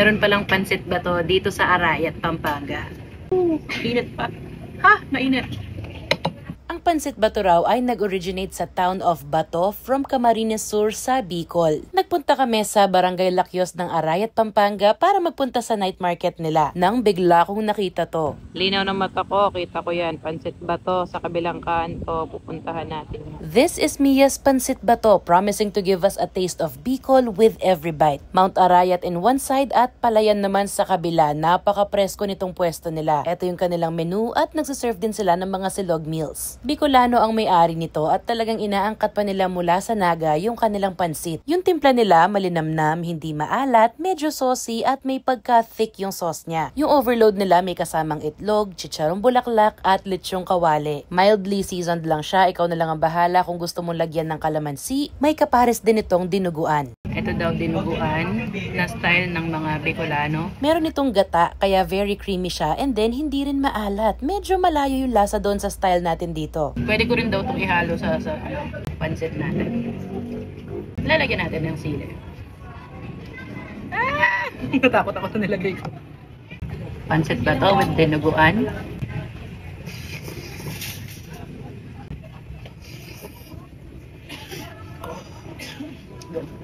Meron palang pansit bato dito sa Arayat, Pampanga. Init pa. Ha? Mainit. Ang pansit bato raw ay nag-originate sa town of Bato from Camarines Sur sa Bicol. Nagpunta kami sa Barangay Lakyos ng Arayat, Pampanga para magpunta sa night market nila. Nang bigla kong nakita to. Linaw ng mata ko, kita ko yan. Pansit bato sa kabilang kanto, pupuntahan natin. This is Mia's Pansit Bato, promising to give us a taste of Bicol with every bite. Mount Arayat in one side at Palayan naman sa kabila. Napaka-presko nitong pwesto nila. Ito yung kanilang menu at nagsiserve din sila ng mga silog meals. Bicolano ang may-ari nito at talagang inaangkat pa nila mula sa Naga yung kanilang pansit. Yung timpla nila malinamnam, hindi maalat, medyo saucy at may pagka-thick yung sauce niya. Yung overload nila may kasamang itlog, chicharong bulaklak at lechong kawali. Mildly seasoned lang siya, ikaw na lang ang bahala kung gusto mong lagyan ng kalamansi. May kapares din itong dinuguan. Ito daw dinuguan na style ng mga Bicolano. Meron itong gata kaya very creamy siya and then hindi rin maalat. Medyo malayo yung lasa doon sa style natin dito. Pwede ko rin daw itong ihalo sa pansit natin. Lalagyan natin ng sili. Ah! Natakot ako sa nilagay ko. Pansit ba to with dinuguan? Good.